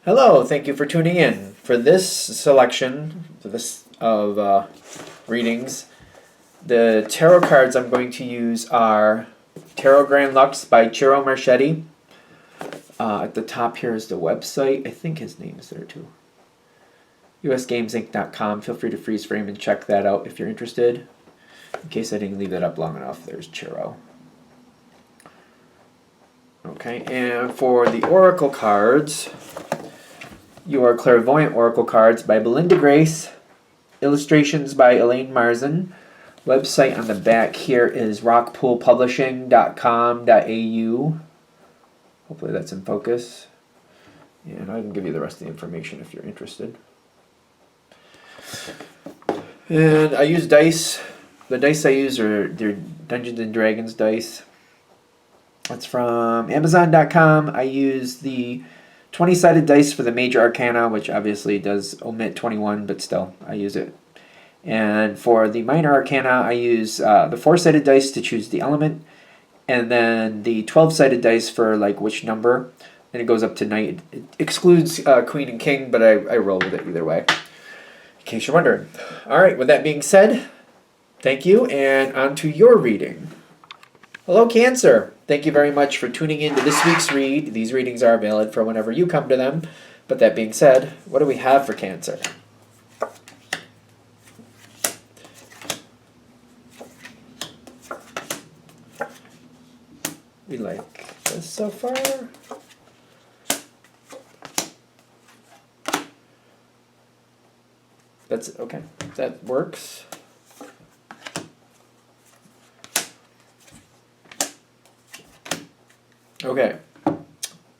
Hello, thank you for tuning in. For this selection, readings, the tarot cards I'm going to use are Tarot Grand Lux by Ciro Marchetti. At the top here is the website. I think his name is there too. usgamesinc.com. Feel free to freeze frame and check that out if you're interested. In case I didn't leave that up long enough, there's Ciro. Okay, and for the Oracle cards, your Clairvoyant Oracle cards by Belinda Grace, illustrations by Elaine Marzin. Website on the back here is rockpoolpublishing.com.au. Hopefully that's in focus. And I can give you the rest of the information if you're interested. And I use dice. The dice I use are they're Dungeons and Dragons dice. That's from Amazon.com. I use the 20-sided dice for the major arcana, which obviously does omit 21, but still, I use it. And for the minor arcana, I use the 4-sided dice to choose the element, and then the 12-sided dice for like which number, and it goes up to knight. It excludes queen and king, but I roll with it either way, in case you're wondering. All right, with that being said, thank you, and on to your reading. Hello, Cancer. Thank you very much for tuning in to this week's read. These readings are valid for whenever you come to them. But that being said, what do we have for Cancer? We like this so far. That's okay. That works. Okay,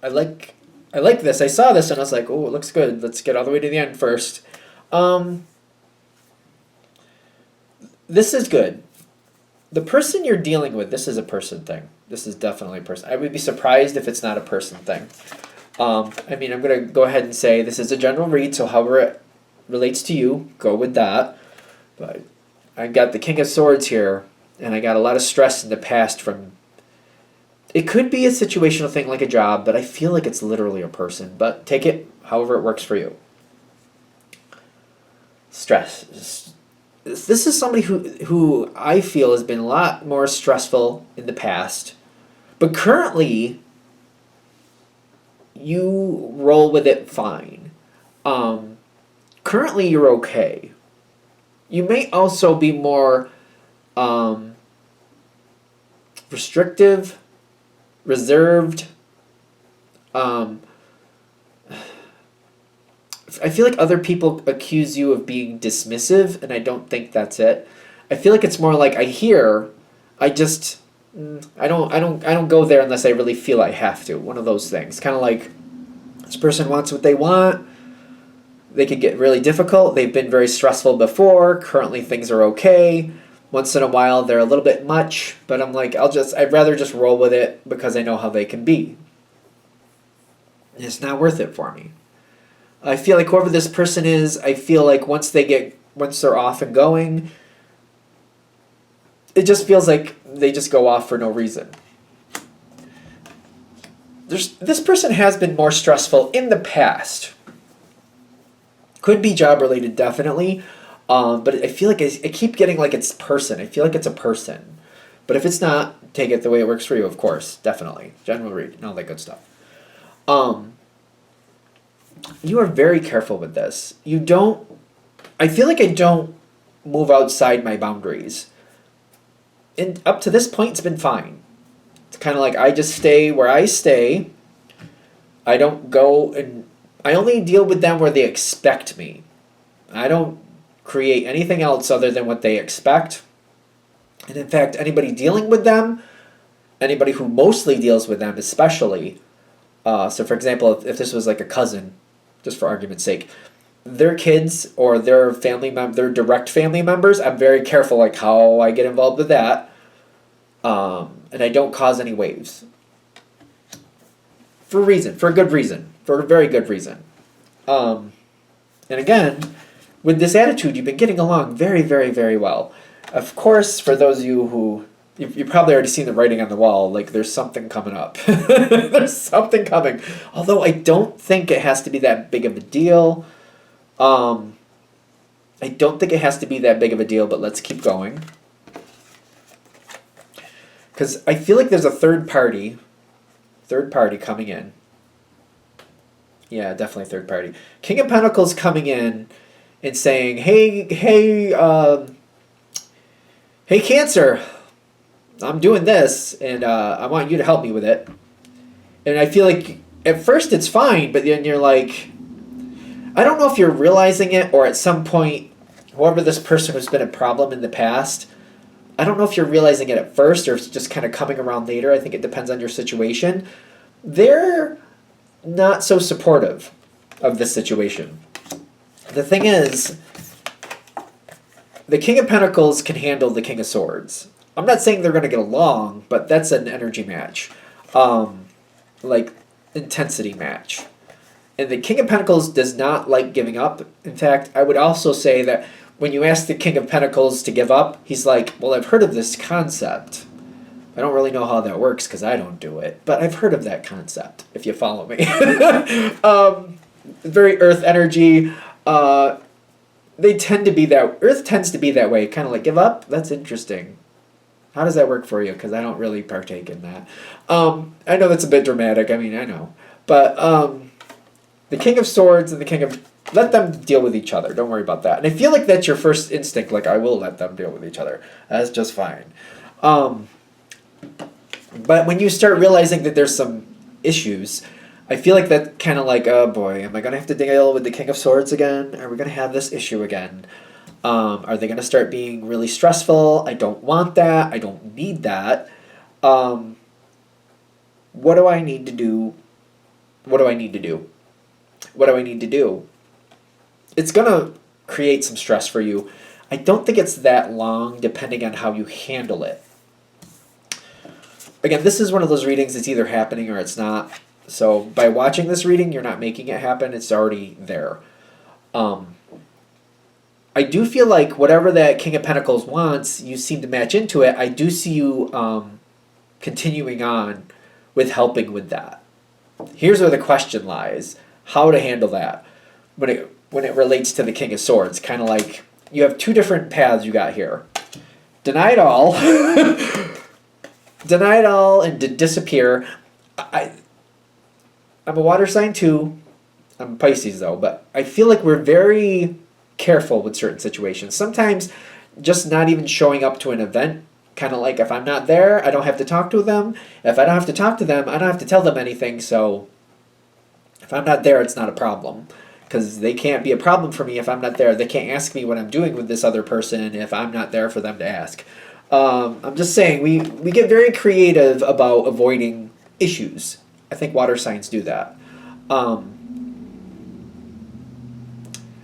I like this. I saw this and I was like, oh, it looks good. Let's get all the way to the end first. This is good. The person you're dealing with, this is a person thing. This is definitely a person. I would be surprised if it's not a person thing. I mean, I'm going to go ahead and say this is a general read, so however it relates to you, go with that. But I got the King of Swords here, and I got a lot of stress in the past from... It could be a situational thing like a job, but I feel like it's literally a person. But take it however it works for you. Stress. This is somebody who I feel has been a lot more stressful in the past. But currently, you roll with it fine. Currently, you're okay. You may also be more restrictive, reserved. I feel like other people accuse you of being dismissive, and I don't think that's it. I feel like it's more like I don't go there unless I really feel I have to. One of those things. Kind of like this person wants what they want. They could get really difficult. They've been very stressful before. Currently things are okay. Once in a while they're a little bit much, but I'm like, I'd rather just roll with it because I know how they can be. It's not worth it for me. I feel like whoever this person is, I feel like once they're off and going, it just feels like they just go off for no reason. This person has been more stressful in the past. Could be job related, definitely. But I feel like I keep getting like it's person. I feel like it's a person. But if it's not, take it the way it works for you, of course. Definitely. General read and all that good stuff. You are very careful with this. I feel like I don't move outside my boundaries. And up to this point, it's been fine. It's kind of like I just stay where I stay. I don't go and... I only deal with them where they expect me. I don't create anything else other than what they expect. And in fact, anybody dealing with them, anybody who mostly deals with them especially, so for example, if this was like a cousin, just for argument's sake, their kids or their their direct family members, I'm very careful like how I get involved with that. And I don't cause any waves. For a good reason. For a very good reason. And again, with this attitude, you've been getting along very, very, very well. Of course, for those of you who you've probably already seen the writing on the wall. Like, there's something coming up. There's something coming. Although I don't think it has to be that big of a deal. I don't think it has to be that big of a deal, but let's keep going. Because I feel like there's a third party coming in. Yeah, definitely third party. King of Pentacles coming in and saying, hey, Cancer, I'm doing this, and I want you to help me with it. And I feel like at first it's fine, but then you're like, I don't know if you're realizing it, or at some point, whoever this person who's been a problem in the past, I don't know if you're realizing it at first or if it's just kind of coming around later. I think it depends on your situation. They're not so supportive of this situation. The thing is, the King of Pentacles can handle the King of Swords. I'm not saying they're going to get along, but that's an energy match. Like, intensity match. And the King of Pentacles does not like giving up. In fact, I would also say that when you ask the King of Pentacles to give up, he's like, well, I've heard of this concept. I don't really know how that works because I don't do it, but I've heard of that concept, if you follow me. Very earth energy. They tend to be that, earth tends to be that way, kind of like, give up? That's interesting. How does that work for you? Because I don't really partake in that. I know that's a bit dramatic. I mean, I know. But the King of Swords and the King of... Let them deal with each other. Don't worry about that. And I feel like that's your first instinct. Like, I will let them deal with each other. That's just fine. But when you start realizing that there's some issues, I feel like that kind of like, oh boy, am I going to have to deal with the King of Swords again? Are we going to have this issue again? Are they going to start being really stressful? I don't want that. I don't need that. What do I need to do? What do I need to do? What do I need to do? It's going to create some stress for you. I don't think it's that long, depending on how you handle it. Again, this is one of those readings that's either happening or it's not. So by watching this reading, you're not making it happen. It's already there. I do feel like whatever that King of Pentacles wants, you seem to match into it. I do see you continuing on with helping with that. Here's where the question lies. How to handle that when it relates to the King of Swords. Kind of like you have two different paths you got here. Deny it all. Deny it all and disappear. I'm a water sign too. I'm Pisces though, but I feel like we're very careful with certain situations. Sometimes just not even showing up to an event, kind of like if I'm not there, I don't have to talk to them. If I don't have to talk to them, I don't have to tell them anything. So if I'm not there, it's not a problem. Because they can't be a problem for me if I'm not there. They can't ask me what I'm doing with this other person if I'm not there for them to ask. I'm just saying, we get very creative about avoiding issues. I think water signs do that.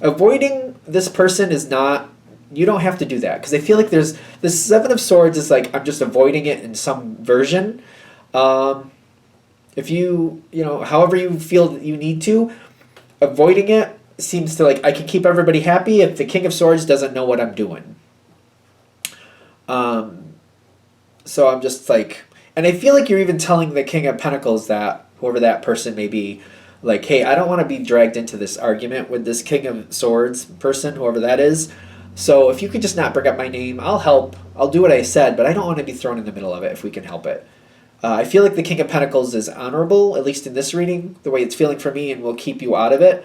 Avoiding this person is not, you don't have to do that. Because I feel like there's, the Seven of Swords is like, I'm just avoiding it in some version. If you however you feel that you need to, avoiding it seems to like, I can keep everybody happy if the King of Swords doesn't know what I'm doing. So I'm just like, and I feel like you're even telling the King of Pentacles that, whoever that person may be, like, hey, I don't want to be dragged into this argument with this King of Swords person, whoever that is. So if you could just not bring up my name, I'll help. I'll do what I said, but I don't want to be thrown in the middle of it if we can help it. I feel like the King of Pentacles is honorable, at least in this reading, the way it's feeling for me, and will keep you out of it.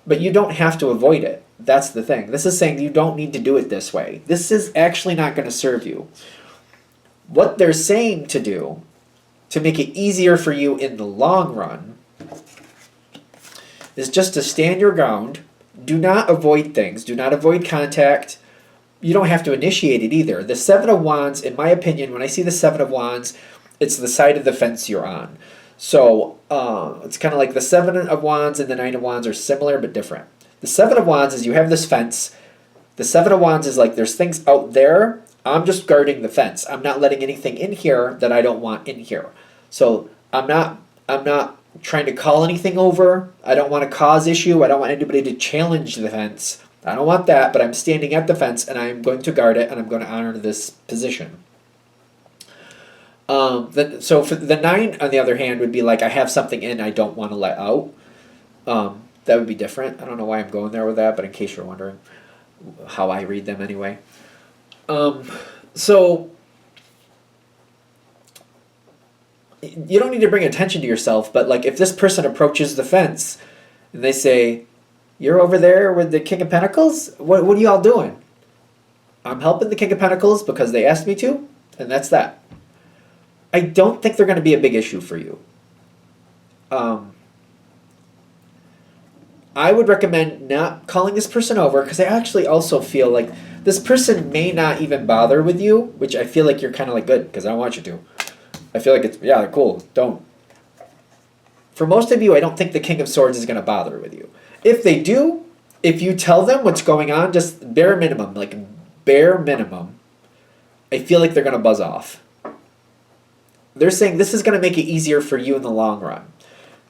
But you don't have to avoid it. That's the thing. This is saying you don't need to do it this way. This is actually not going to serve you. What they're saying to do, to make it easier for you in the long run, is just to stand your ground. Do not avoid things. Do not avoid contact. You don't have to initiate it either. The Seven of Wands, in my opinion, when I see the Seven of Wands, it's the side of the fence you're on. So it's kind of like the Seven of Wands and the Nine of Wands are similar but different. The Seven of Wands is you have this fence. The Seven of Wands is like there's things out there. I'm just guarding the fence. I'm not letting anything in here that I don't want in here. So I'm not trying to call anything over. I don't want to cause issue. I don't want anybody to challenge the fence. I don't want that, but I'm standing at the fence and I'm going to guard it and I'm going to honor this position. So for the 9, on the other hand, would be like, I have something in I don't want to let out. That would be different. I don't know why I'm going there with that, but in case you're wondering how I read them anyway. So you don't need to bring attention to yourself, but like if this person approaches the fence and they say, "You're over there with the King of Pentacles? What are you all doing?" I'm helping the King of Pentacles because they asked me to, and that's that. I don't think they're going to be a big issue for you. I would recommend not calling this person over, because I actually also feel like this person may not even bother with you, which I feel like you're kind of like, good, because I don't want you to. I feel like it's, yeah, cool, don't. For most of you, I don't think the King of Swords is going to bother with you. If they do, if you tell them what's going on, just bare minimum, I feel like they're going to buzz off. They're saying this is going to make it easier for you in the long run.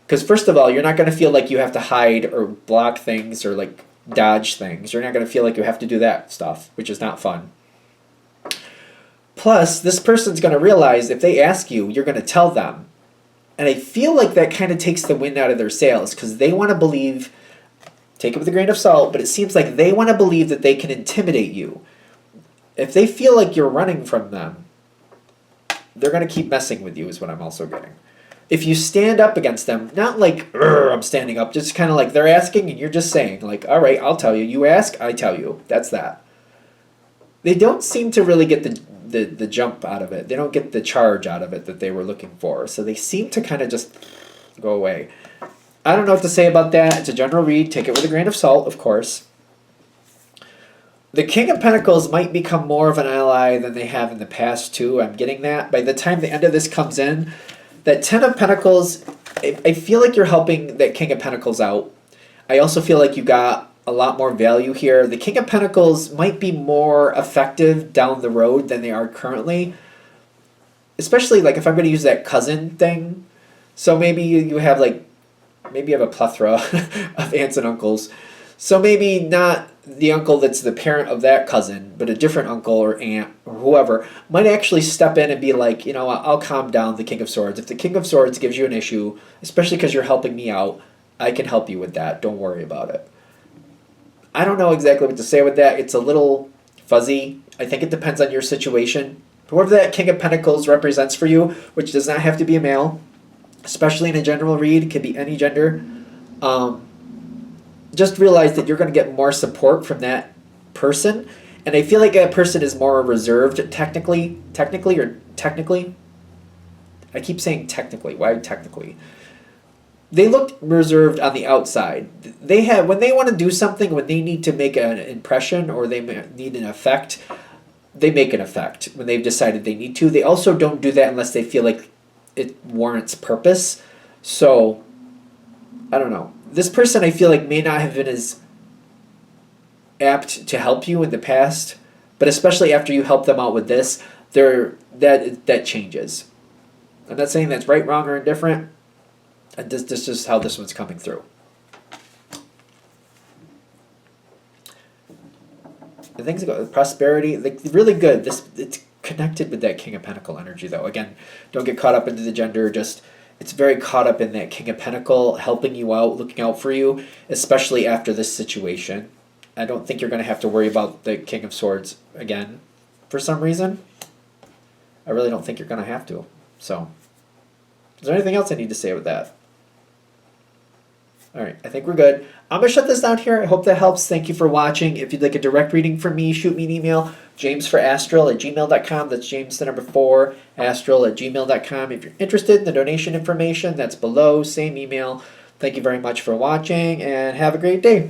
Because first of all, you're not going to feel like you have to hide or block things or like dodge things. You're not going to feel like you have to do that stuff, which is not fun. Plus, this person's going to realize if they ask you, you're going to tell them. And I feel like that kind of takes the wind out of their sails, because they want to believe, take it with a grain of salt, but it seems like they want to believe that they can intimidate you. If they feel like you're running from them, they're going to keep messing with you, is what I'm also getting. If you stand up against them, not like, I'm standing up, just kind of like they're asking and you're just saying, like, all right, I'll tell you. You ask, I tell you. That's that. They don't seem to really get the jump out of it. They don't get the charge out of it that they were looking for. So they seem to kind of just go away. I don't know what to say about that. It's a general read. Take it with a grain of salt, of course. The King of Pentacles might become more of an ally than they have in the past, too. I'm getting that. By the time the end of this comes in, that 10 of Pentacles, I feel like you're helping that King of Pentacles out. I also feel like you got a lot more value here. The King of Pentacles might be more effective down the road than they are currently. Especially like if I'm going to use that cousin thing. So maybe you have like, maybe you have a plethora of aunts and uncles. So maybe not the uncle that's the parent of that cousin, but a different uncle or aunt or whoever might actually step in and be like, you know what, I'll calm down the King of Swords. If the King of Swords gives you an issue, especially because you're helping me out, I can help you with that. Don't worry about it. I don't know exactly what to say with that. It's a little fuzzy. I think it depends on your situation. Whoever that King of Pentacles represents for you, which does not have to be a male, especially in a general read, it could be any gender, just realize that you're going to get more support from that person. And I feel like that person is more reserved technically. I keep saying technically. Why technically? They look reserved on the outside. They have, when they want to do something, when they need to make an impression or they need an effect, they make an effect when they've decided they need to. They also don't do that unless they feel like it warrants purpose. So, I don't know. This person, I feel like, may not have been as apt to help you in the past, but especially after you help them out with this, that changes. I'm not saying that's right, wrong, or indifferent. This is how this one's coming through. The things go prosperity, like really good. It's connected with that King of Pentacle energy, though. Again, don't get caught up into the gender. Just it's very caught up in that King of Pentacle, helping you out, looking out for you, especially after this situation. I don't think you're going to have to worry about the King of Swords again for some reason. I really don't think you're going to have to. So, is there anything else I need to say with that? All right, I think we're good. I'm going to shut this down here. I hope that helps. Thank you for watching. If you'd like a direct reading from me, shoot me an email, jamesforastral@gmail.com. That's James, the number 4, astral@gmail.com. If you're interested in the donation information, that's below. Same email. Thank you very much for watching, and have a great day.